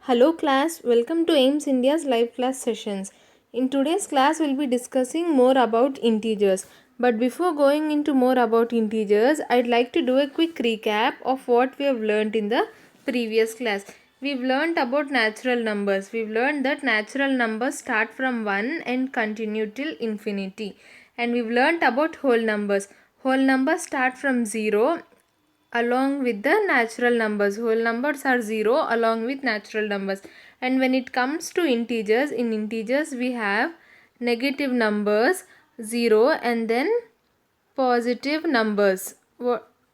Hello class, welcome to AIMS India's live class sessions. In today's class, we'll be discussing more about integers. But before going into more about integers, I'd like to do a quick recap of what we have learned in the previous class. We've learned about natural numbers. We've learned that natural numbers start from 1 and continue till infinity. And we've learned about whole numbers. Whole numbers start from 0 along with the natural numbers. Whole numbers are 0 along with natural numbers. And when it comes to integers, in integers we have negative numbers 0 and then positive numbers.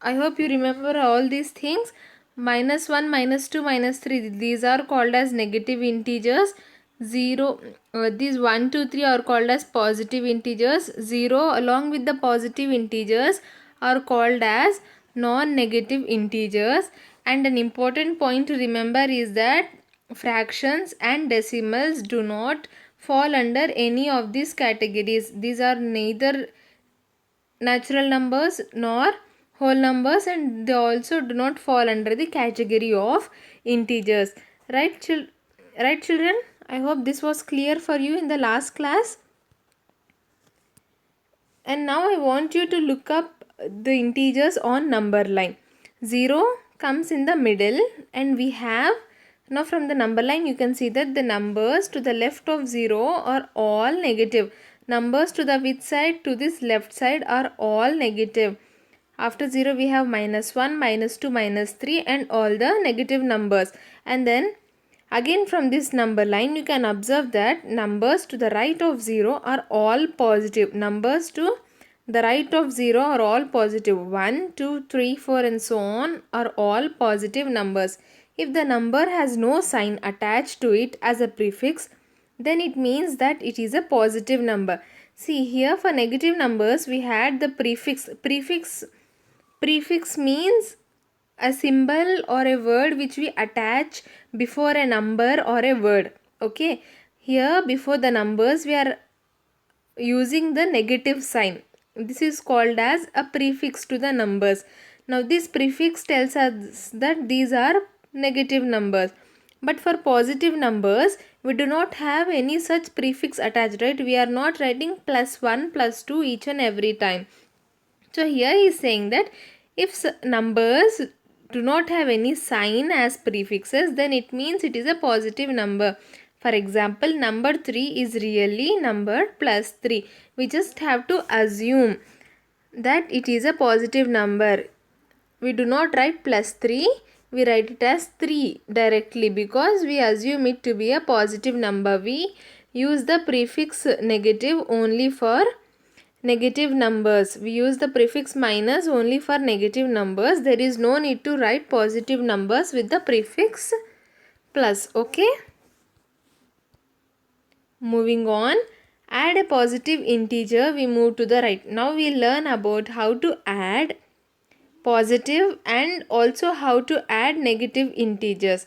I hope you remember all these things. -1, -2, -3, these are called as negative integers. 0, these 1, 2, 3 are called as positive integers. 0 along with the positive integers are called as non-negative integers. And an important point to remember is that fractions and decimals do not fall under any of these categories. These are neither natural numbers nor whole numbers, and they also do not fall under the category of integers. Right, right children? I hope this was clear for you in the last class. And now I want you to look up the integers on number line. 0 comes in the middle, and we have, now from the number line you can see that the numbers to the left of 0 are all negative. Numbers to the which side, to this left side, are all negative. After 0 we have -1, -2, -3 and all the negative numbers. And then again from this number line you can observe that numbers to the right of 0 are all positive. Numbers to the right of 0 are all positive. 1, 2, 3, 4 and so on are all positive numbers. If the number has no sign attached to it as a prefix, then it means that it is a positive number. See here, for negative numbers we had the prefix. Prefix means a symbol or a word which we attach before a number or a word. Okay, here before the numbers we are using the negative sign. This is called as a prefix to the numbers. Now this prefix tells us that these are negative numbers. But for positive numbers, we do not have any such prefix attached, right? We are not writing +1, +2 each and every time. So here he is saying that if numbers do not have any sign as prefixes, then it means it is a positive number. For example, number 3 is really numbered +3. We just have to assume that it is a positive number. We do not write +3, we write it as 3 directly because we assume it to be a positive number. We use the prefix negative only for negative numbers. We use the prefix minus only for negative numbers. There is no need to write positive numbers with the prefix plus. Okay. Moving on, add a positive integer. We move to the right. Now we learn about how to add positive and also how to add negative integers.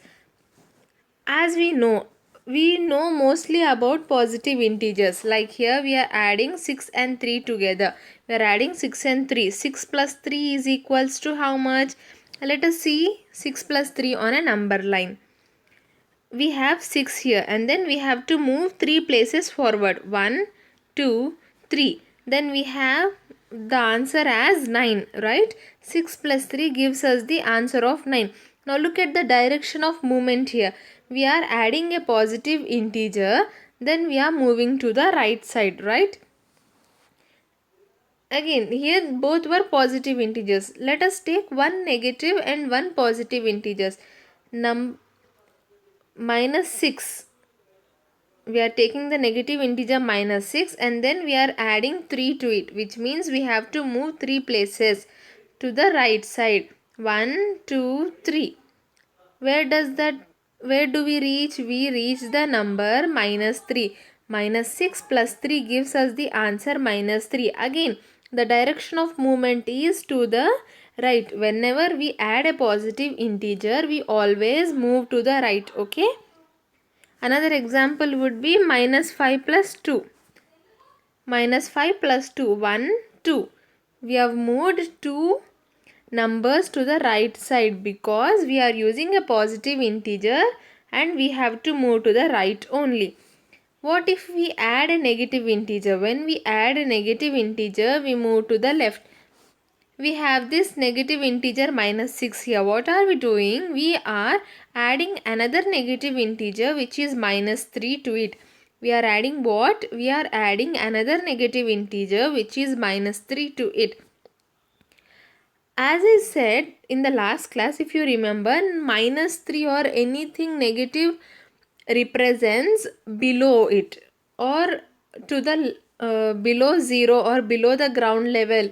As we know mostly about positive integers. Like here we are adding 6 and 3 together. We are adding 6 and 3. 6 plus 3 is equals to how much? Let us see 6 plus 3 on a number line. We have 6 here and then we have to move 3 places forward. 1, 2, 3. Then we have the answer as 9, right? 6 plus 3 gives us the answer of 9. Now look at the direction of movement here. We are adding a positive integer, then we are moving to the right side, right? Again, here both were positive integers. Let us take one negative and one positive integers. -6. We are taking the negative integer -6 and then we are adding 3 to it, which means we have to move 3 places to the right side. 1, 2, 3. Where do we reach? We reach the number -3. -6 plus 3 gives us the answer -3. Again, the direction of movement is to the right. Whenever we add a positive integer, we always move to the right. Okay. Another example would be -5 plus 2. -5 plus 2, 1, 2. We have moved 2 numbers to the right side because we are using a positive integer and we have to move to the right only. What if we add a negative integer? When we add a negative integer, we move to the left. We have this negative integer minus 6 here. What are we doing? We are adding another negative integer which is minus 3 to it. We are adding what? We are adding another negative integer which is minus 3 to it. As I said in the last class, if you remember, minus 3 or anything negative represents below it or to the below 0 or below the ground level,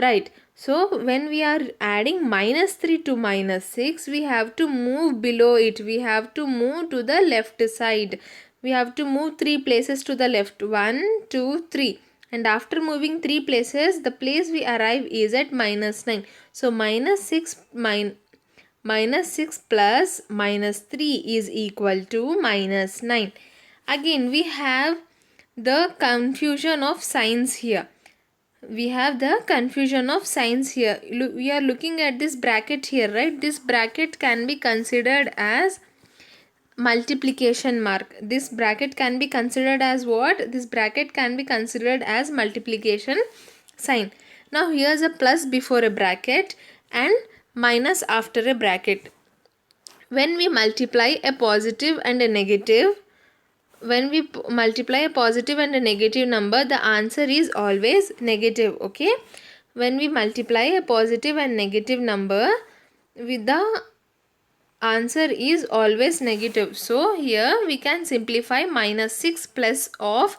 right? So when we are adding minus 3 to minus 6, we have to move below it. We have to move to the left side. We have to move 3 places to the left. 1, 2, 3. And after moving 3 places, the place we arrive is at minus 9. So minus 6 plus minus 3 is equal to minus 9. Again, we have the confusion of signs here. We have the confusion of signs here. We are looking at this bracket here, right? This bracket can be considered as multiplication mark. This bracket can be considered as what? This bracket can be considered as multiplication sign. Now here's a plus before a bracket and minus after a bracket. When we multiply a positive and a negative, when we multiply a positive and a negative number, the answer is always negative, okay? When we multiply a positive and negative number, with the answer is always negative. So here we can simplify minus 6 plus of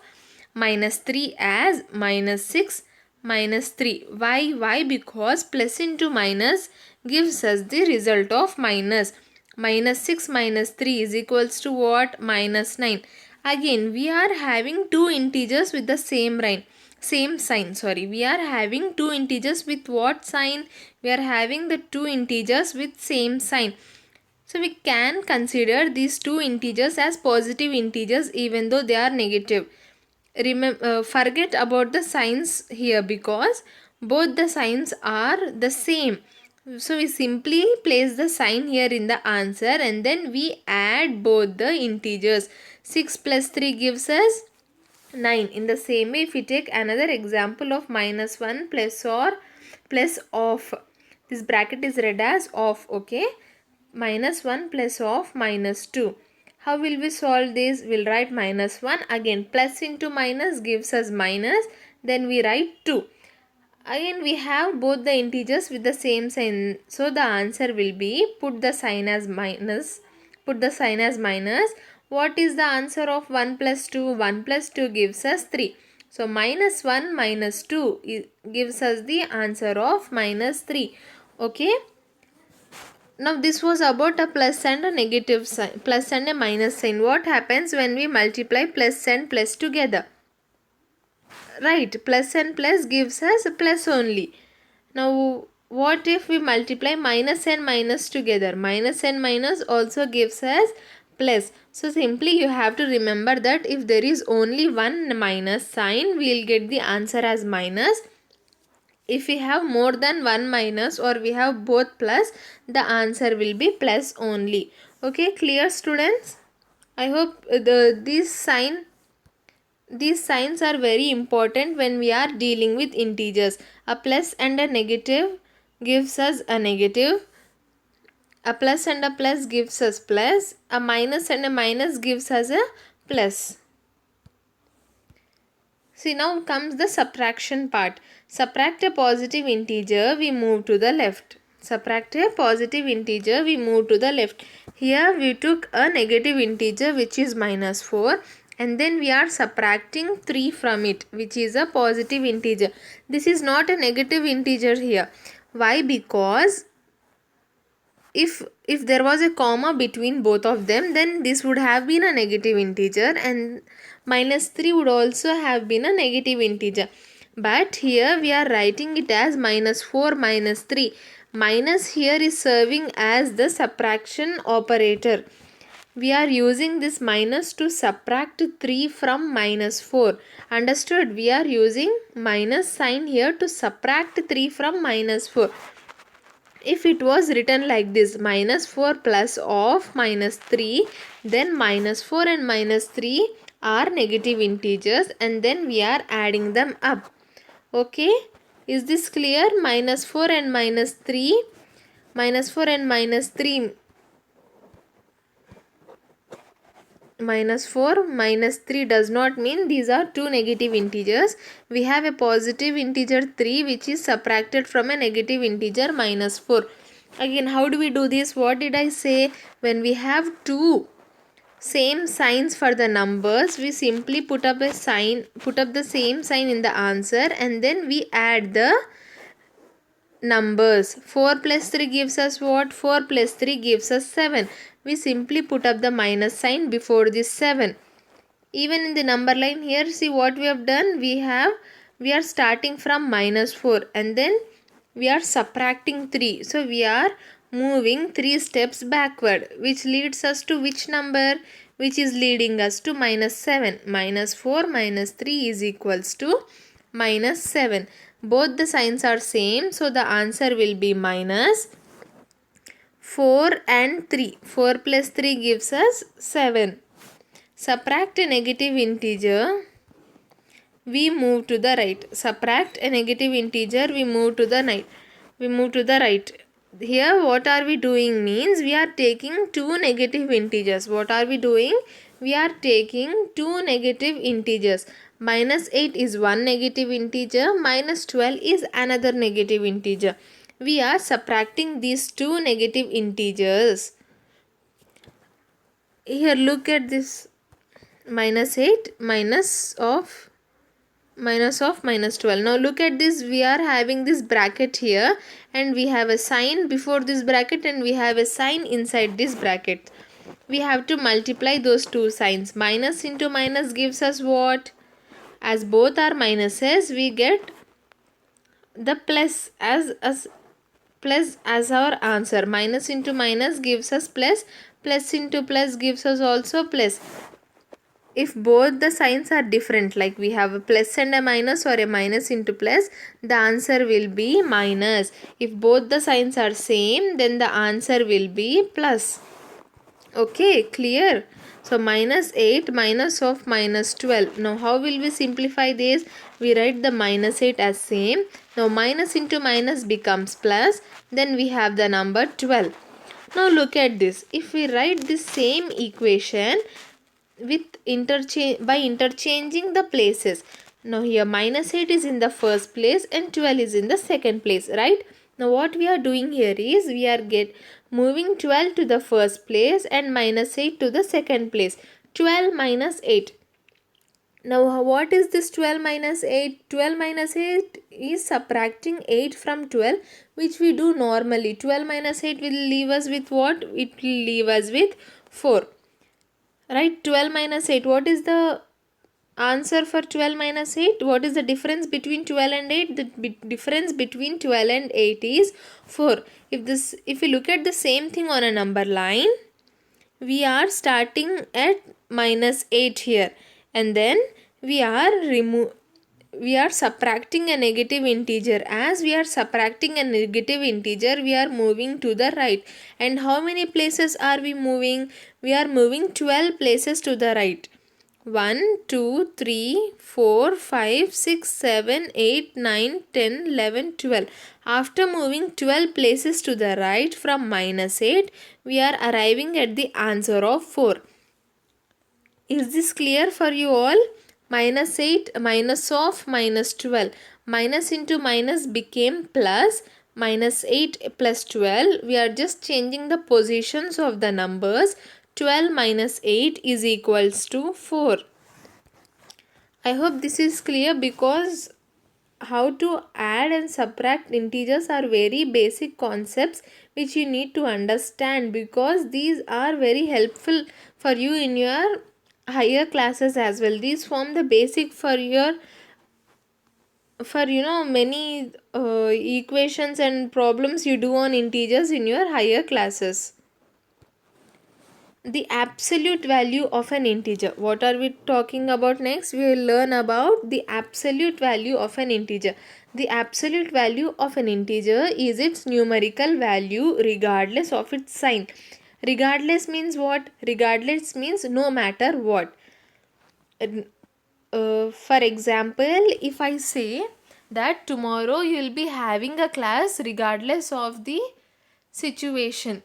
minus 3 as minus 6 minus 3. Why? Because plus into minus gives us the result of minus. Minus 6 minus 3 is equals to what? Minus 9. Again, we are having two integers with the same sign. We are having two integers with what sign? We are having the two integers with same sign. So we can consider these two integers as positive integers even though they are negative. Forget about the signs here because both the signs are the same. So we simply place the sign here in the answer and then we add both the integers. 6 plus 3 gives us 9. In the same way, if we take another example of minus 1 plus or plus of, this bracket is read as of, okay? Minus 1 plus of minus 2. How will we solve this? We'll write minus 1. Again, plus into minus gives us minus. Then we write 2. Again, we have both the integers with the same sign. So, the answer will be, put the sign as minus. What is the answer of 1 plus 2? 1 plus 2 gives us 3. So, minus 1 minus 2 gives us the answer of minus 3. Okay. Now this was about a plus and a negative sign, plus and a minus sign. What happens when we multiply plus and plus together? Right, plus and plus gives us a plus only. Now what if we multiply minus and minus together? Minus and minus also gives us plus. So simply you have to remember that if there is only one minus sign, we will get the answer as minus. If we have more than one minus or we have both plus, the answer will be plus only. Okay, clear students? I hope these signs are very important when we are dealing with integers. A plus and a negative gives us a negative. A plus and a plus gives us plus. A minus and a minus gives us a plus. See, now comes the subtraction part. Subtract a positive integer, we move to the left. Here we took a negative integer which is minus 4 and then we are subtracting 3 from it which is a positive integer. This is not a negative integer here. Why? Because if there was a comma between both of them, then this would have been a negative integer and minus 3 would also have been a negative integer. But here we are writing it as minus 4 minus 3. Minus here is serving as the subtraction operator. We are using this minus to subtract 3 from minus 4. Understood? We are using minus sign here to subtract 3 from minus 4. if it was written like this, minus 4 plus of minus 3, then minus 4 and minus 3 are negative integers and then we are adding them up. Okay, is this clear? Minus 4 and minus 3, minus 4 and minus 3, minus 4 minus 3 does not mean these are two negative integers. We have a positive integer 3 which is subtracted from a negative integer minus 4. Again, how do we do this? What did I say? When we have two same signs for the numbers, we simply put up the same sign in the answer and then we add the numbers. 4 plus 3 gives us what? 4 plus 3 gives us 7. We simply put up the minus sign before this 7. Even in the number line here, see what we have done? We are starting from minus 4 and then we are subtracting 3. So we are moving 3 steps backward, which leads us to which number? Which is leading us to minus 7. Minus 4 minus 3 is equals to minus 7. Both the signs are same, so the answer will be minus 4 and 3. 4 plus 3 gives us 7. Subtract a negative integer, we move to the right. Subtract a negative integer, we move to the right. Here what are we doing means we are taking two negative integers. What are we doing? We are taking two negative integers. Minus 8 is one negative integer, minus 12 is another negative integer. We are subtracting these two negative integers. Here look at this. Minus 8 minus of minus 12. Now look at this, we are having this bracket here and we have a sign before this bracket and we have a sign inside this bracket. We have to multiply those two signs. Minus into minus gives us what? As both are minuses, we get the plus as our answer. Minus into minus gives us plus, plus into plus gives us also plus. If both the signs are different, like we have a plus and a minus or a minus into plus, the answer will be minus. If both the signs are same, then the answer will be plus. Okay, clear? So minus 8 minus of minus 12. Now how will we simplify this? We write the minus 8 as same. Now minus into minus becomes plus. Then we have the number 12. Now look at this. If we write this same equation with interchanging the places. Now here minus 8 is in the first place and 12 is in the second place, right? Now what we are doing here is we are moving 12 to the first place and minus 8 to the second place. 12 minus 8. Now what is this 12 minus 8? 12 minus 8 is subtracting 8 from 12, which we do normally. 12 minus 8 will leave us with what? It will leave us with 4. Right, 12 minus 8. What is the answer for 12 minus 8? What is the difference between 12 and 8? The difference between 12 and 8 is 4. If we look at the same thing on a number line, we are starting at minus 8 here and then we are subtracting a negative integer. As we are subtracting a negative integer, we are moving to the right. And how many places are we moving? We are moving 12 places to the right. 1, 2, 3, 4, 5, 6, 7, 8, 9, 10, 11, 12. After moving 12 places to the right from minus 8, we are arriving at the answer of 4. Is this clear for you all? Minus 8 minus of minus 12. Minus into minus became plus. Minus 8 plus 12. We are just changing the positions of the numbers. 12 minus 8 is equals to 4. I hope this is clear, because how to add and subtract integers are very basic concepts which you need to understand, because these are very helpful for you in your higher classes as well. These form the basic for many equations and problems you do on integers in your higher classes. the absolute value of an integer. What are we talking about next? We will learn about the absolute value of an integer. The absolute value of an integer is its numerical value regardless of its sign. Regardless means what? Regardless means no matter what. For example, if I say that tomorrow you will be having a class regardless of the situation,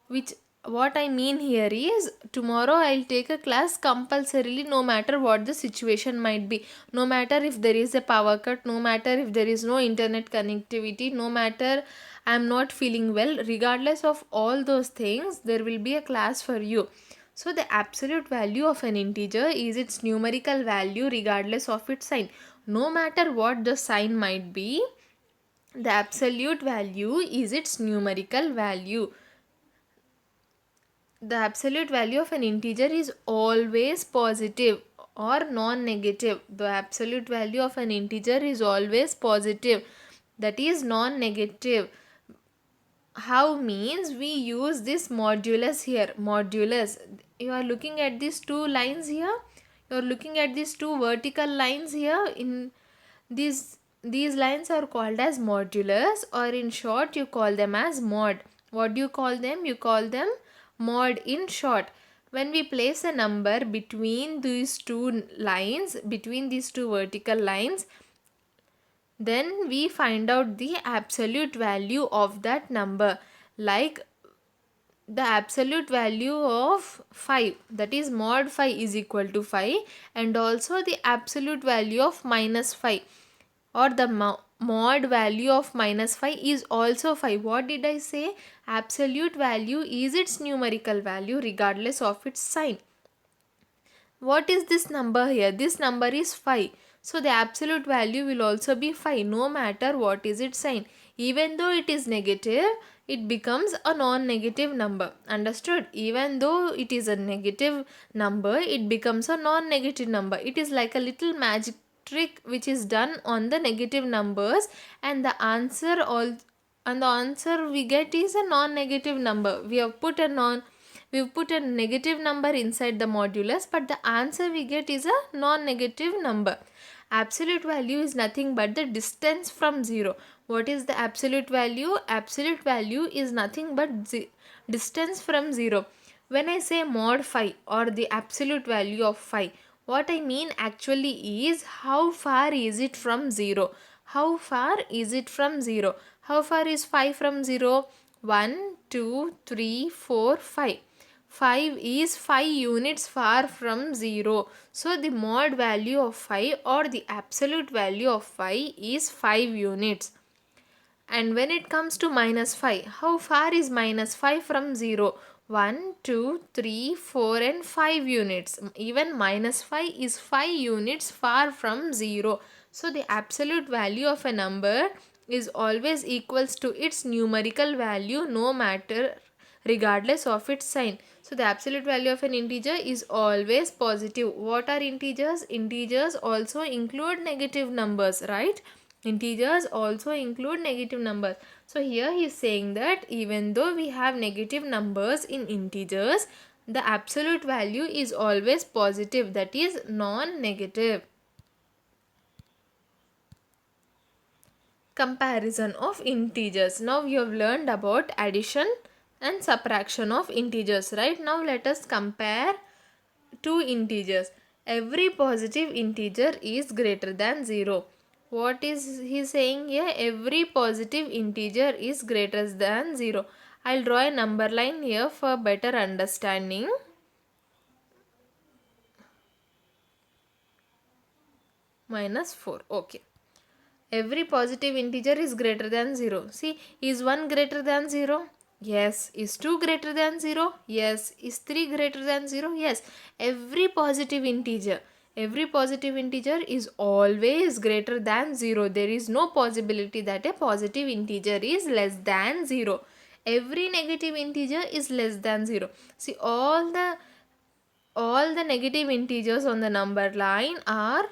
which what I mean here is tomorrow I'll take a class compulsorily no matter what the situation might be, no matter if there is a power cut, no matter if there is no internet connectivity, no matter I'm not feeling well, regardless of all those things there will be a class for you. So the absolute value of an integer is its numerical value regardless of its sign. No matter what the sign might be, the absolute value is its numerical value. The absolute value of an integer is always positive or non-negative. The absolute value of an integer is always positive, that is non-negative. How means we use this modulus here. Modulus, you are looking at these two lines here, you are looking at these two vertical lines here. In these lines are called as modulus, or in short you call them as mod. What do you call them? You call them mod in short. When we place a number between these two lines, between these two vertical lines, then we find out the absolute value of that number. Like the absolute value of 5, that is mod 5 is equal to 5, and also the absolute value of minus 5, or the mod value of minus 5 is also 5. What did I say? Absolute value is its numerical value regardless of its sign. What is this number here? This number is 5. So the absolute value will also be 5 no matter what is its sign. Even though it is negative, it becomes a non-negative number. Understood? Even though it is a negative number, it becomes a non-negative number. It is like a little magic trick which is done on the negative numbers, and the answer we get is a non-negative number. We've put a negative number inside the modulus, but the answer we get is a non-negative number. Absolute value is nothing but the distance from 0. What is the absolute value? Absolute value is nothing but distance from 0. When I say mod 5 or the absolute value of 5, what I mean actually is how far is it from 0. How far is it from 0? How far is 5 from 0? 1, 2, 3, 4, 5. 5 is 5 units far from 0. So the mod value of 5 or the absolute value of 5 is 5 units. And when it comes to minus 5, how far is minus 5 from 0? 1, 2, 3, 4 and 5 units. Even minus 5 is 5 units far from 0. So the absolute value of a number is always equals to its numerical value no matter regardless of its sign. So the absolute value of an integer is always positive. What are integers? Integers also include negative numbers, right? Integers also include negative numbers. So here he is saying that even though we have negative numbers in integers, the absolute value is always positive, that is non-negative. Comparison of integers. Now you have learned about addition and subtraction of integers, right? Now let us compare two integers. Every positive integer is greater than 0. What is he saying here? Every positive integer is greater than 0. I'll draw a number line here for better understanding. Minus 4. Okay. Every positive integer is greater than 0. See, is 1 greater than 0? Yes. Is 2 greater than 0? Yes. Is 3 greater than 0? Yes. Every positive integer is always greater than 0. There is no possibility that a positive integer is less than 0. Every negative integer is less than 0. See, all the negative integers on the number line are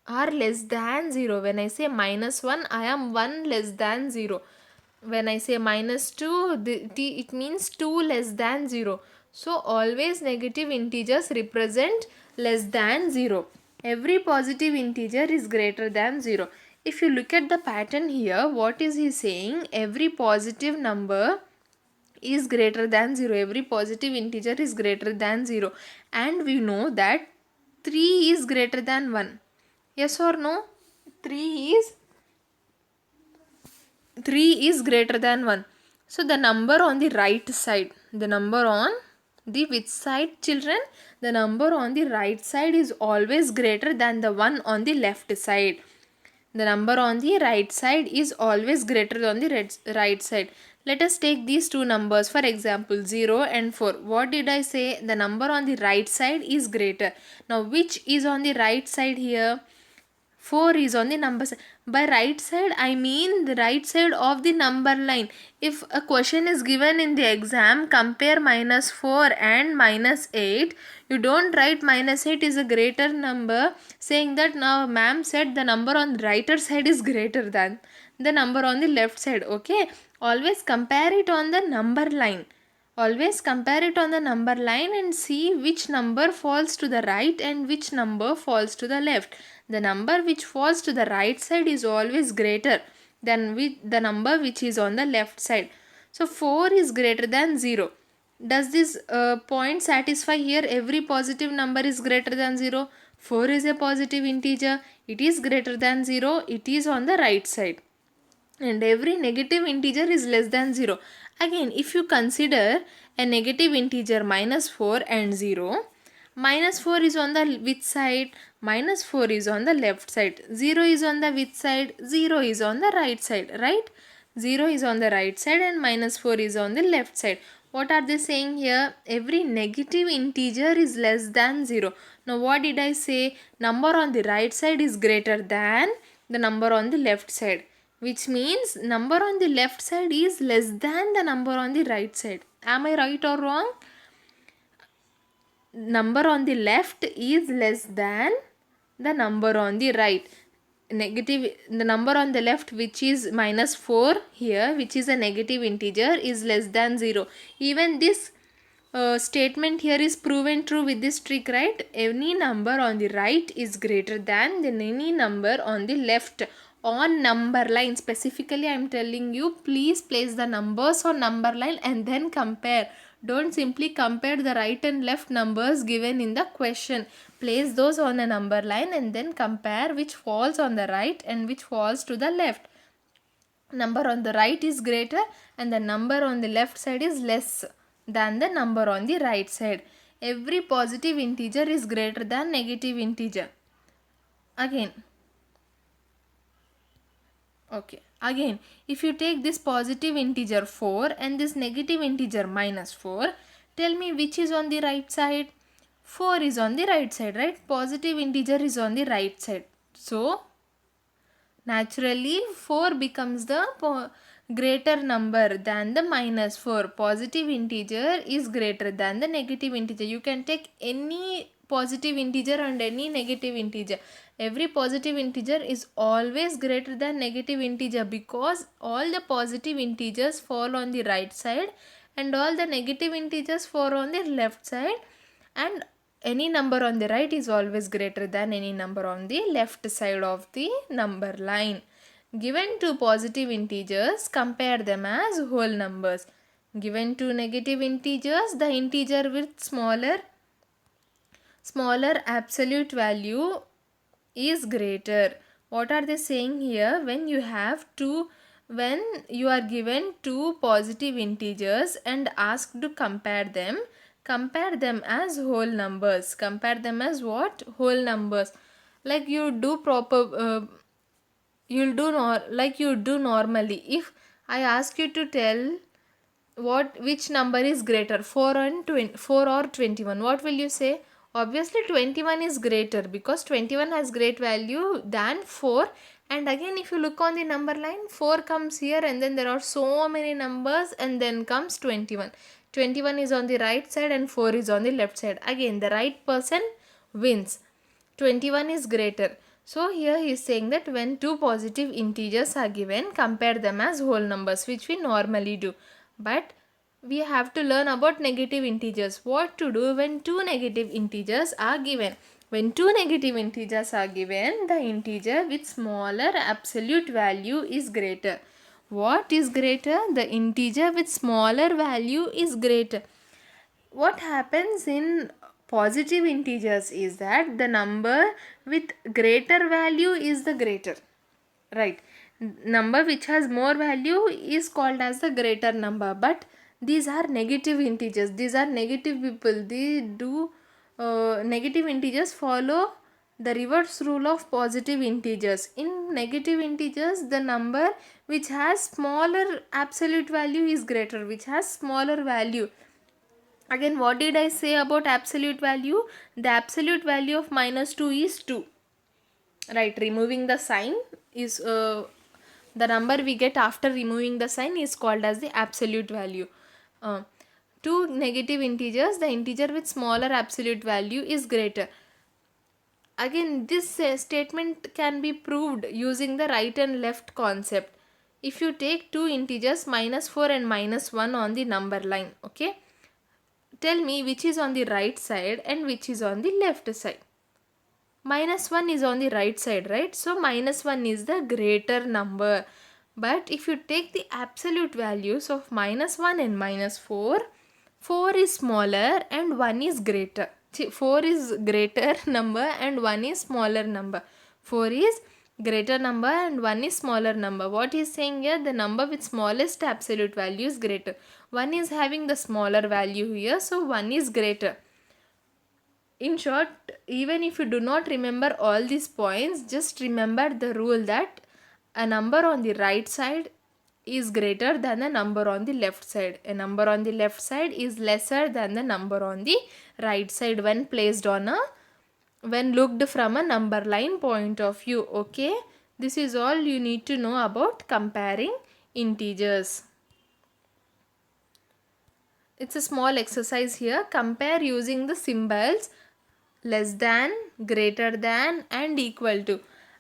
less than 0. When I say minus 1, I am 1 less than 0. When I say minus 2, it means 2 less than 0. So always negative integers represent less than 0. Every positive integer is greater than 0. If you look at the pattern here, what is he saying? Every positive number is greater than 0. Every positive integer is greater than 0. And we know that 3 is greater than 1. Yes or no? 3 is 3 is greater than 1. So the number on the right side, the number on the which side, children? The number on the right side is always greater than the one on the left side. The number on the right side is always greater than the right side. Let us take these two numbers, for example 0 and 4. What did I say? The number on the right side is greater. Now which is on the right side here? 4 is on the number side. By right side, I mean the right side of the number line. If a question is given in the exam, compare -4 and -8. You don't write -8 is a greater number, saying that now ma'am said the number on the right side is greater than the number on the left side. Okay. Always compare it on the number line. Always compare it on the number line and see which number falls to the right and which number falls to the left. The number which falls to the right side is always greater than the number which is on the left side. So 4 is greater than 0. Does this point satisfy here? Every positive number is greater than 0. 4 is a positive integer. It is greater than 0. It is on the right side. And every negative integer is less than 0. Again, if you consider a negative integer -4 and 0, -4 is on the which side? -4 is on the left side. 0 is on the which side? 0 is on the right side, right? 0 is on the right side and -4 is on the left side. What are they saying here? Every negative integer is less than 0. Now what did I say? Number on the right side is greater than the number on the left side, which means number on the left side is less than the number on the right side. Am I right or wrong? Number on the left is less than the number on the right. The number on the left, which is -4 here, which is a negative integer, is less than 0. Even this statement here is proven true with this trick, right? Any number on the right is greater than any number on the left on number line. Specifically, I am telling you, please place the numbers on number line and then compare. Don't simply compare the right and left numbers given in the question. Place those on a number line and then compare which falls on the right and which falls to the left. Number on the right is greater and the number on the left side is less than the number on the right side. Every positive integer is greater than negative integer. Again, if you take this positive integer 4 and this negative integer -4, tell me which is on the right side? 4 is on the right side, right? Positive integer is on the right side. So, naturally 4 becomes the greater number than the -4. Positive integer is greater than the negative integer. You can take any positive integer and any negative integer. Every positive integer is always greater than negative integer because all the positive integers fall on the right side and all the negative integers fall on the left side, and any number on the right is always greater than any number on the left side of the number line. Given two positive integers, compare them as whole numbers. Given two negative integers, the integer with smaller absolute value is greater. What are they saying here? When you are given two positive integers and asked to compare them as whole numbers. Compare them as what? Whole numbers. Like you do like you do normally. If I ask you to tell which number is greater, 4 or 21, what will you say? Obviously 21 is greater because 21 has great value than 4. And again, if you look on the number line, 4 comes here and then there are so many numbers and then comes 21. 21 is on the right side and 4 is on the left side. Again, the right person wins. 21 is greater. So here he is saying that when two positive integers are given, compare them as whole numbers, which we normally do. But we have to learn about negative integers. What to do when two negative integers are given. When two negative integers are given, the integer with smaller absolute value is greater. What is greater? The integer with smaller value is greater. What happens in positive integers is that the number with greater value is the greater, right? Number which has more value is called as the greater number, but these are negative integers, these are negative people, they do negative integers follow the reverse rule of positive integers. In negative integers, the number which has smaller absolute value is greater, which has smaller value. Again, what did I say about absolute value? The absolute value of minus 2 is 2, right? Removing the sign is the number we get after removing the sign is called as the absolute value. Two negative integers, the integer with smaller absolute value is greater. Again, this statement can be proved using the right and left concept. If you take two integers minus 4 and minus 1 on the number line, okay, tell me which is on the right side and which is on the left side. Minus 1 is on the right side, right? So minus 1 is the greater number. But if you take the absolute values of minus 1 and minus 4, 4 is smaller and 1 is greater. See, 4 is greater number and 1 is smaller number. 4 is greater number and 1 is smaller number. What is saying here? The number with smallest absolute value is greater. 1 is having the smaller value here, so 1 is greater. In short, even if you do not remember all these points, just remember the rule that a number on the right side is greater than the number on the left side. A number on the left side is lesser than the number on the right side when placed on a, when looked from a number line point of view. Okay, this is all you need to know about comparing integers. It's a small exercise here. Compare using the symbols less than, greater than and equal to.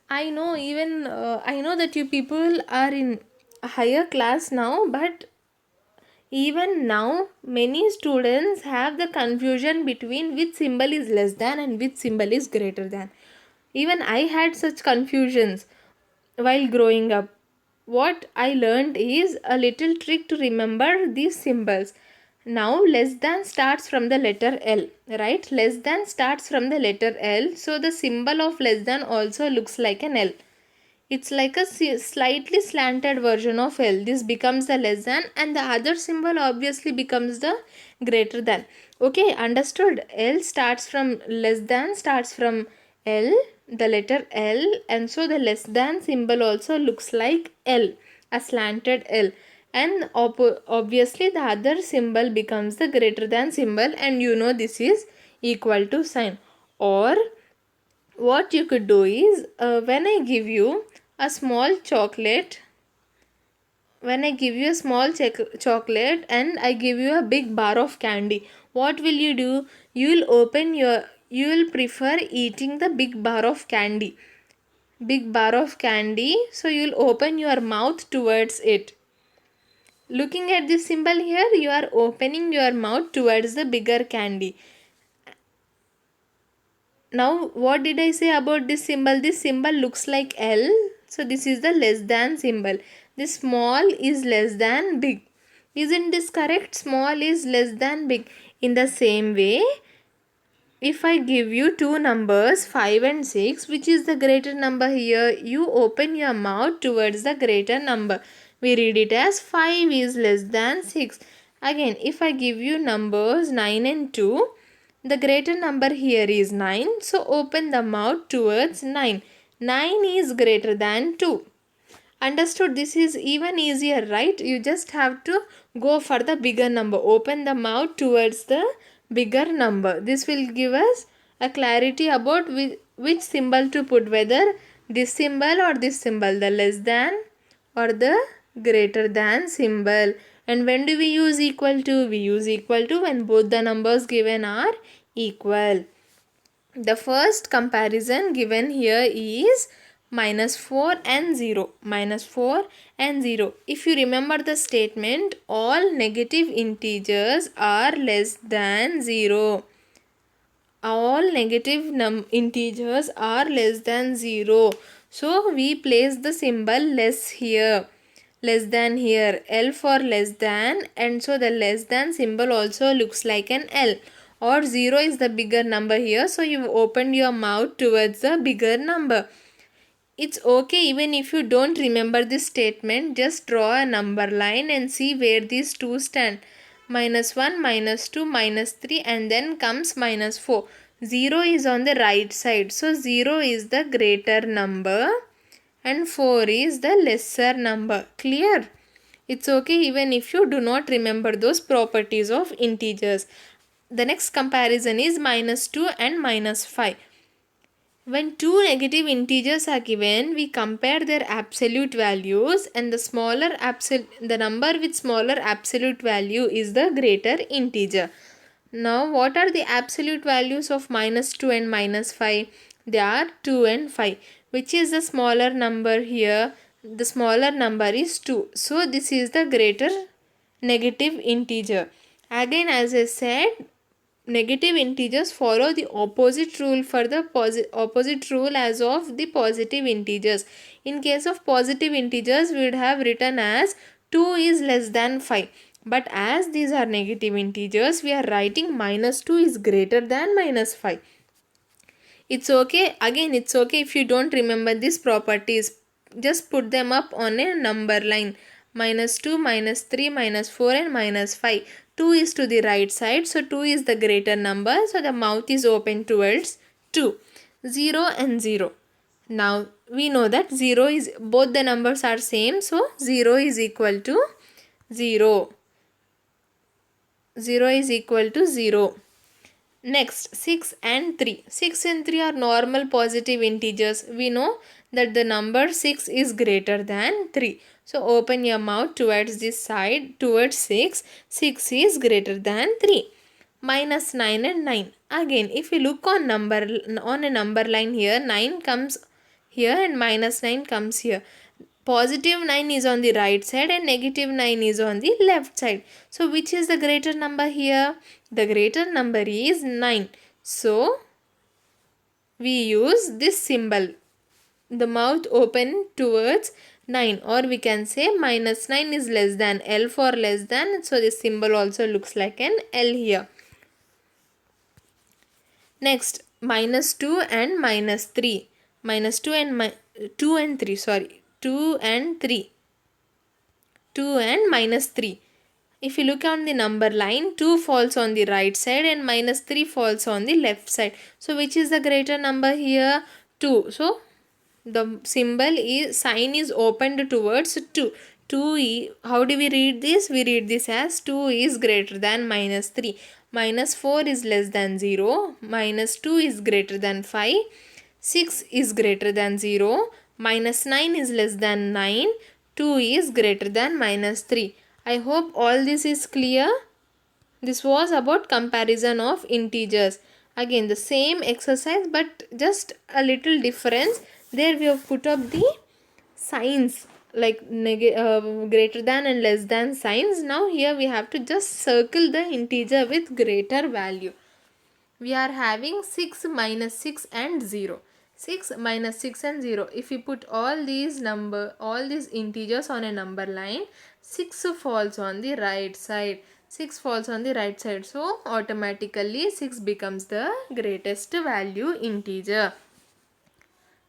I know I know that you people are in a higher class now, but even now many students have the confusion between which symbol is less than and which symbol is greater than. Even I had such confusions while growing up. What I learned is a little trick to remember these symbols. Now less than starts from the letter L, right? Less than starts from the letter L, so the symbol of less than also looks like an L. It's like a slightly slanted version of L. This becomes the less than and the other symbol obviously becomes the greater than. Okay, understood? L starts from less than, starts from L, the letter L, and so the less than symbol also looks like L, a slanted L. And obviously the other symbol becomes the greater than symbol, and you know this is equal to sign. Or what you could do is when I give you a small chocolate, when I give you a small chocolate and I give you a big bar of candy, what will you do? You will prefer eating the big bar of candy. Big bar of candy, so you will open your mouth towards it. Looking at this symbol here, you are opening your mouth towards the bigger candy. Now what did I say about this symbol? This symbol looks like L. So this is the less than symbol. This small is less than big. Isn't this correct? Small is less than big. In the same way, if I give you two numbers 5 and 6, which is the greater number here? You open your mouth towards the greater number. We read it as 5 is less than 6. Again, if I give you numbers 9 and 2, the greater number here is 9. So open the mouth towards 9. 9 is greater than 2. Understood? This is even easier, right? You just have to go for the bigger number. Open the mouth towards the bigger number. This will give us a clarity about which symbol to put, whether this symbol or this symbol, the less than or the greater than symbol. And when do we use equal to? We use equal to when both the numbers given are equal. The first comparison given here is -4 and 0. -4 and 0. If you remember the statement, all negative integers are less than 0. All negative integers are less than 0. So we place the symbol less here. Less than here. L for less than, and so the less than symbol also looks like an L. Or 0 is the bigger number here. So you opened your mouth towards the bigger number. It's okay even if you don't remember this statement, just draw a number line and see where these two stand. -1, -2, -3 and then comes -4. 0 is on the right side. So 0 is the greater number and 4 is the lesser number. Clear? It's okay even if you do not remember those properties of integers. The next comparison is -2 and -5. When two negative integers are given, we compare their absolute values, and the number with smaller absolute value is the greater integer. Now, what are the absolute values of -2 and -5? They are 2 and 5. Which is the smaller number here? The smaller number is 2. So, this is the greater negative integer. Again, as I said, negative integers follow the opposite rule for the opposite rule as of the positive integers. In case of positive integers, we would have written as 2 is less than 5. But as these are negative integers, we are writing -2 is greater than -5. It's okay. Again, it's okay if you don't remember these properties. Just put them up on a number line. -2, -3, -4 and -5. 2 is to the right side. So 2 is the greater number. So the mouth is open towards 2. 0 and 0. Now we know that 0 is, both the numbers are same. So 0 is equal to 0. 0 is equal to 0. Next, 6 and 3. 6 and 3 are normal positive integers. We know that the number 6 is greater than 3. So open your mouth towards this side, towards 6. 6 is greater than 3. -9 and 9. Again, if you look on a number line here, 9 comes here and -9 comes here. Positive 9 is on the right side and negative 9 is on the left side. So which is the greater number here? The greater number is 9. So we use this symbol. The mouth open towards 9, or we can say -9 is less than. L for less than. So this symbol also looks like an L here. Next, -2 and -3. -2 and 2 and 3. Sorry. 2 and 3. 2 and -3. If you look on the number line, 2 falls on the right side and -3 falls on the left side. So which is the greater number here? 2. So the sign is opened towards 2. 2 how do we read this? We read this as 2 is greater than -3. -4 is less than 0. -2 is greater than 5. 6 is greater than 0. -9 is less than 9. 2 is greater than -3. I hope all this is clear. This was about comparison of integers. Again, the same exercise but just a little difference. There we have put up the signs like greater than and less than signs. Now here we have to just circle the integer with greater value. We are having 6, -6 and 0. 6, -6 and 0. If we put all these integers on a number line, 6 falls on the right side. 6 falls on the right side. So automatically 6 becomes the greatest value integer.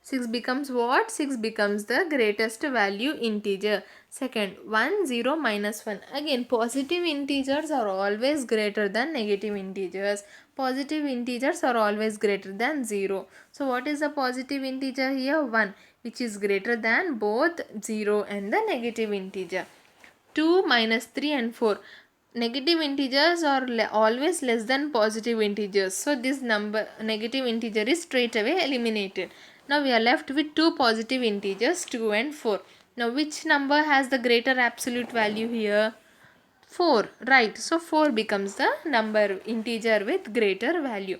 6 becomes what? 6 becomes the greatest value integer. Second, 1, 0, -1. Again, positive integers are always greater than negative integers. Positive integers are always greater than 0. So what is the positive integer here? 1, which is greater than both 0 and the negative integer. 2, -3 and 4. Negative integers are always less than positive integers. So this negative integer is straight away eliminated. Now we are left with two positive integers, 2 and 4. Now which number has the greater absolute value here? 4, right. So 4 becomes the integer with greater value.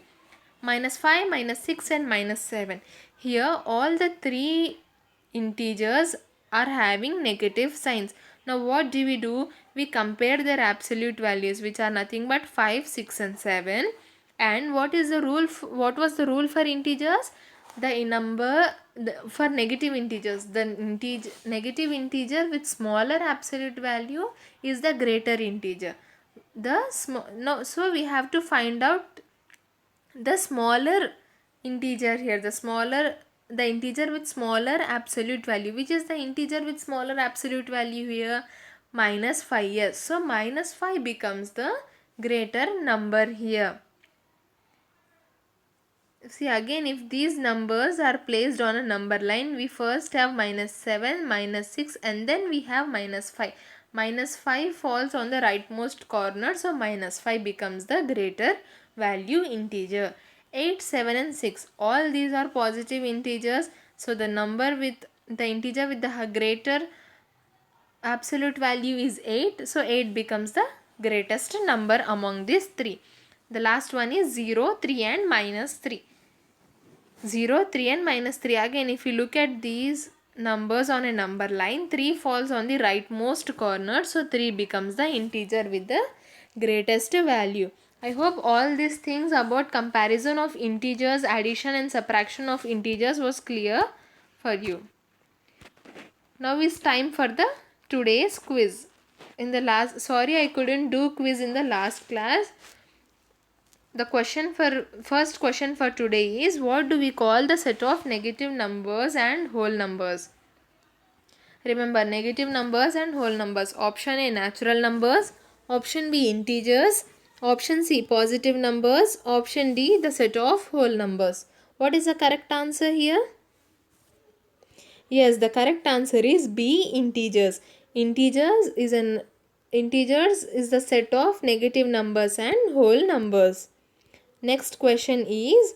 -5, -6 and -7. Here all the three integers are having negative signs. Now what do? We compare their absolute values, which are nothing but 5, 6 and 7. And what is the rule? What was the rule for integers? The number for negative integers, the negative integer with smaller absolute value is the greater integer. So we have to find out the smaller integer here, the integer with smaller absolute value. Which is the integer with smaller absolute value here? Minus 5. Yes, so minus 5 becomes the greater number here. See, again, if these numbers are placed on a number line, we first have minus 7, minus 6 and then we have minus 5. Minus 5 falls on the rightmost corner, so minus 5 becomes the greater value integer. 8, 7 and 6, all these are positive integers, so the integer with the greater absolute value is 8, so 8 becomes the greatest number among these three. The last one is 0, 3 and minus 3. 0, 3 and minus 3. Again, if you look at these numbers on a number line, 3 falls on the rightmost corner, so 3 becomes the integer with the greatest value. I hope all these things about comparison of integers, addition and subtraction of integers was clear for you. Now is time for the today's quiz. Sorry, I couldn't do quiz in the last class. The first question for today is, what do we call the set of negative numbers and whole numbers? Remember, negative numbers and whole numbers. Option A, natural numbers. Option B, integers. Option C, positive numbers. Option D, the set of whole numbers. What is the correct answer here? Yes, the correct answer is B, integers. Integers is the set of negative numbers and whole numbers. Next question is,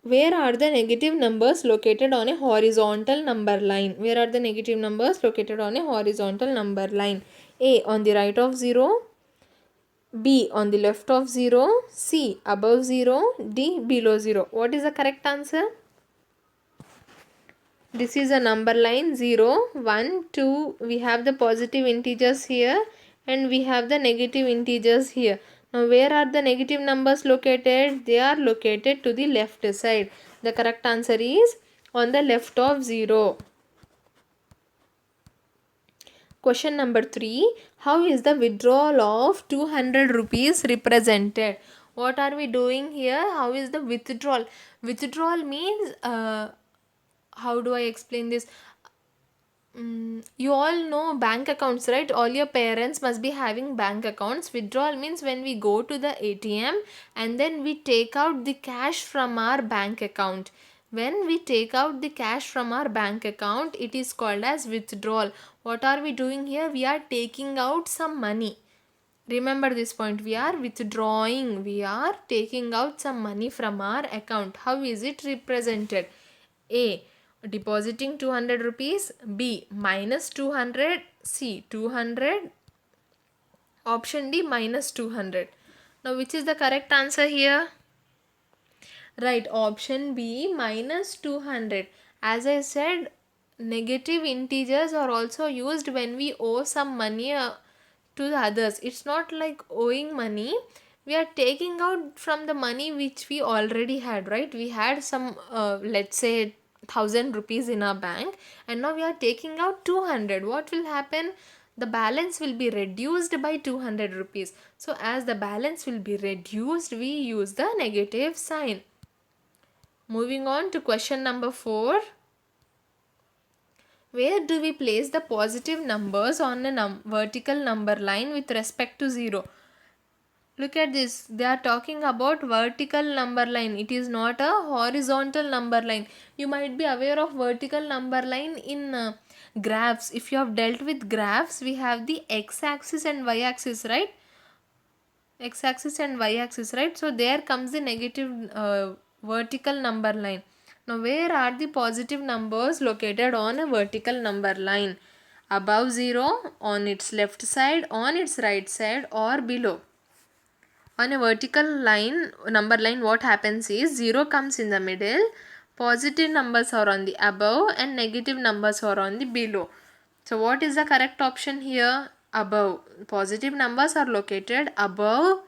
where are the negative numbers located on a horizontal number line? Where are the negative numbers located on a horizontal number line? A, on the right of 0. B, on the left of 0. C, above 0. D, below 0. What is the correct answer? This is a number line 0, 1, 2. We have the positive integers here and we have the negative integers here. Now where are the negative numbers located? They are located to the left side. The correct answer is on the left of 0. Question number 3. How is the withdrawal of 200 rupees represented? What are we doing here? How is the withdrawal? Withdrawal means, how do I explain this? You all know bank accounts, right? All your parents must be having bank accounts. Withdrawal means when we go to the ATM and then we take out the cash from our bank account. When we take out the cash from our bank account, it is called as withdrawal. What are we doing here? We are taking out some money. Remember this point. We are withdrawing. We are taking out some money from our account. How is it represented? A, depositing 200 rupees. B, minus 200. C, 200. Option D, minus 200. Now which is the correct answer here? Right, option B, minus 200. As I said, negative integers are also used when we owe some money to the others. It's not like owing money. We are taking out from the money which we already had, right? We had some, let's say, 1000 rupees in our bank and now we are taking out 200. What will happen? The balance will be reduced by 200 rupees. So as the balance will be reduced, we use the negative sign. Moving on to question number 4. Where do we place the positive numbers on a vertical number line with respect to 0? Look at this. They are talking about vertical number line. It is not a horizontal number line. You might be aware of vertical number line in graphs. If you have dealt with graphs, we have the x-axis and y-axis, right? X-axis and y-axis, right? So there comes the negative vertical number line. Now where are the positive numbers located on a vertical number line? Above 0, on its left side, on its right side or below? On a vertical line, number line, what happens is 0 comes in the middle, Positive numbers are on the above and negative numbers are on the below. So what is the correct option here? Above. Positive numbers are located above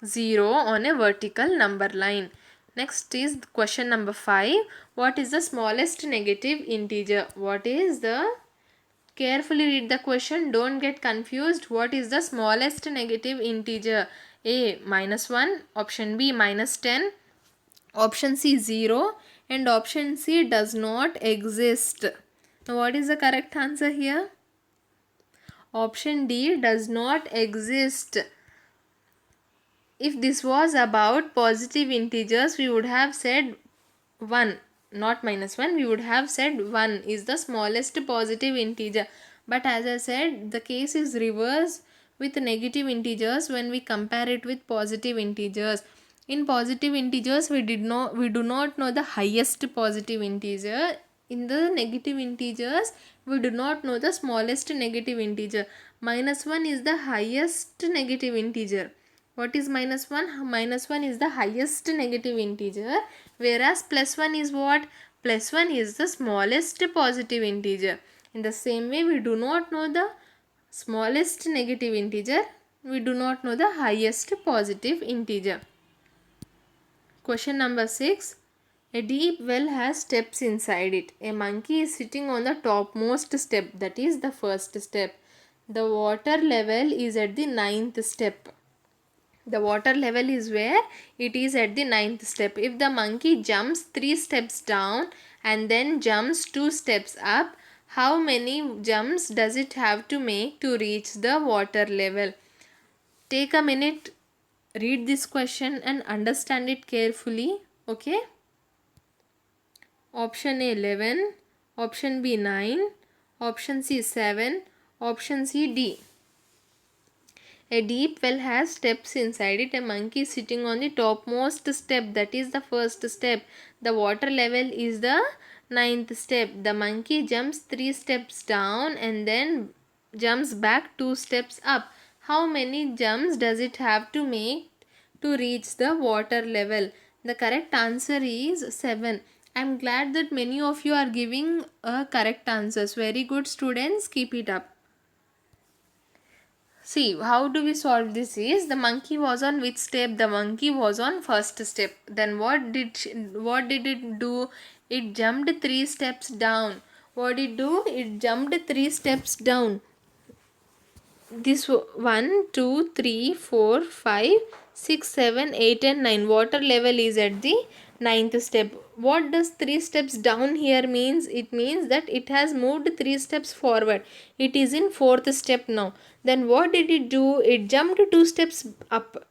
0 on a vertical number line. Next is question number 5. What is the smallest negative integer? What is the... Carefully read the question, don't get confused. What is the smallest negative integer? A, -1, option B, -10, option C, 0, and option C, does not exist. Now what is the correct answer here? Option D, does not exist. If this was about positive integers, we would have said 1, not -1. We would have said 1 is the smallest positive integer. But as I said, the case is reverse with negative integers when we compare it with positive integers. In positive integers, we do not know the highest positive integer. In the negative integers, we do not know the smallest negative integer. -1 is the highest negative integer. What is -1? -1 is the highest negative integer, whereas +1 is what? +1 is the smallest positive integer. In the same way, we do not know the smallest negative integer. We do not know the highest positive integer. Question number 6. A deep well has steps inside it. A monkey is sitting on the topmost step, that is the first step. The water level is at the 9th step. The water level is where? It is at the 9th step. If the monkey jumps 3 steps down and then jumps 2 steps up, how many jumps does it have to make to reach the water level? Take a minute, read this question and understand it carefully. Okay? Option A 11, option B 9, option C 7, option C D. A deep well has steps inside it. A monkey is sitting on the topmost step, that is the first step. The water level is the 9th step. The monkey jumps 3 steps down and then jumps back 2 steps up. How many jumps does it have to make to reach the water level? The correct answer is 7. I am glad that many of you are giving correct answers. Very good, students. Keep it up. See, how do we solve this is, the monkey was on which step? The monkey was on first step. Then what did it do? It jumped 3 steps down. What did it do? It jumped 3 steps down. This 1, 2, 3, 4, 5, 6, 7, 8 and 9. Water level is at the 9th step. What does 3 steps down here means? It means that it has moved 3 steps forward. It is in 4th step now. Then what did it do? It jumped 2 steps up.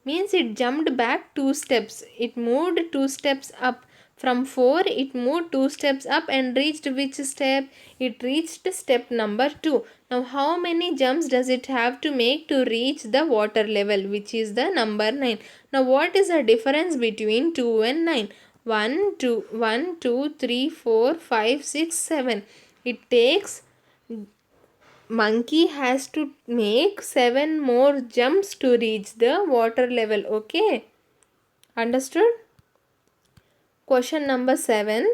Means it jumped back 2 steps. It moved 2 steps up. From 4, it moved 2 steps up and reached which step? It reached step number 2. Now, how many jumps does it have to make to reach the water level, which is the number 9? Now, what is the difference between 2 and 9? 1, 2, 3, 4, 5, 6, 7. It takes... Monkey has to make 7 more jumps to reach the water level. Okay? Understood? Question number 7.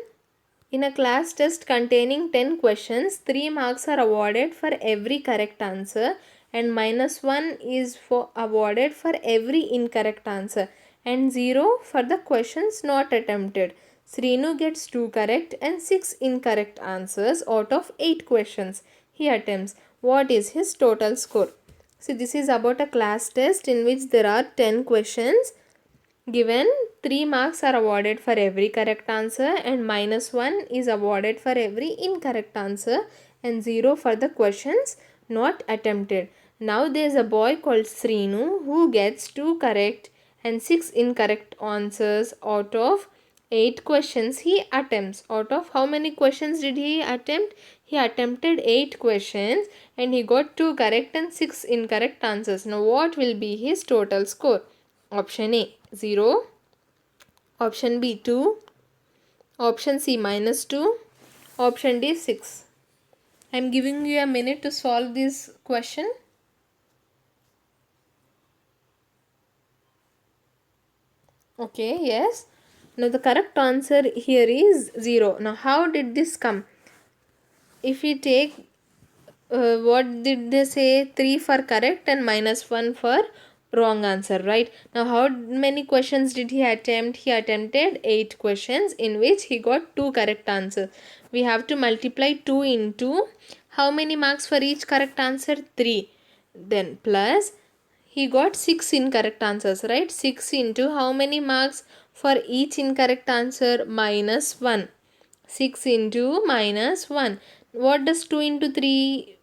In a class test containing 10 questions, 3 marks are awarded for every correct answer and -1 is awarded for every incorrect answer and 0 for the questions not attempted. Srinu gets 2 correct and 6 incorrect answers out of 8 questions he attempts. What is his total score? See, this is about a class test in which there are 10 questions given. 3 marks are awarded for every correct answer and -1 is awarded for every incorrect answer and 0 for the questions not attempted. Now there is a boy called Srinu who gets 2 correct and 6 incorrect answers out of 8 questions he attempts. Out of how many questions did he attempt? He attempted 8 questions and he got 2 correct and 6 incorrect answers. Now what will be his total score? Option A 0, option B 2, option C -2, option D 6. I am giving you a minute to solve this question. Okay, yes. Now the correct answer here is 0. Now how did this come? If we take what did they say, 3 for correct and -1 for wrong answer, right? Now how many questions did he attempt? He attempted 8 questions in which he got 2 correct answers. We have to multiply 2 into how many marks for each correct answer? 3. Then plus he got 6 incorrect answers, right? 6 into how many marks for each incorrect answer? -1. 6 into -1. What does 2 into 3?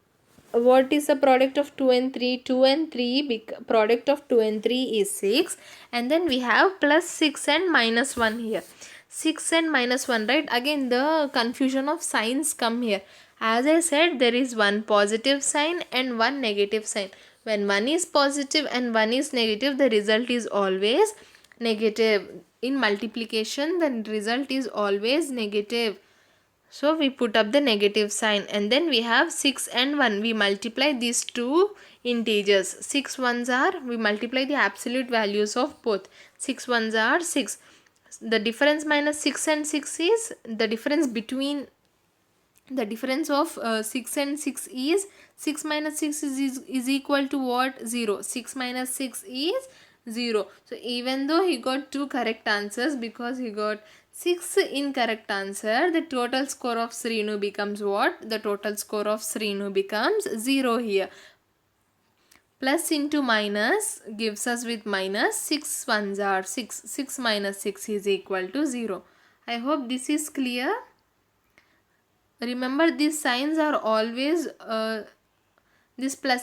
What is the product of 2 and 3? 2 and 3, product of 2 and 3 is 6. And then we have plus 6 and -1 here. 6 and -1, right? Again the confusion of signs come here. As I said, there is one positive sign and one negative sign. When one is positive and one is negative, the result is always negative. In multiplication, the result is always negative. So we put up the negative sign, and then we have 6 and 1. We multiply these two integers. 6 ones are, we multiply the absolute values of both. 6 ones are 6. The difference minus 6 and 6 is the difference between the difference of 6 and 6 is 6 minus 6 is equal to what? 0. 6 minus 6 is 0. So even though he got 2 correct answers, because he got 6 incorrect answer, the total score of Srinu becomes what? The total score of Srinu becomes 0 here. Plus into minus gives us with minus. 6 ones are 6. 6 minus 6 is equal to 0. I hope this is clear. Remember, these signs are always this plus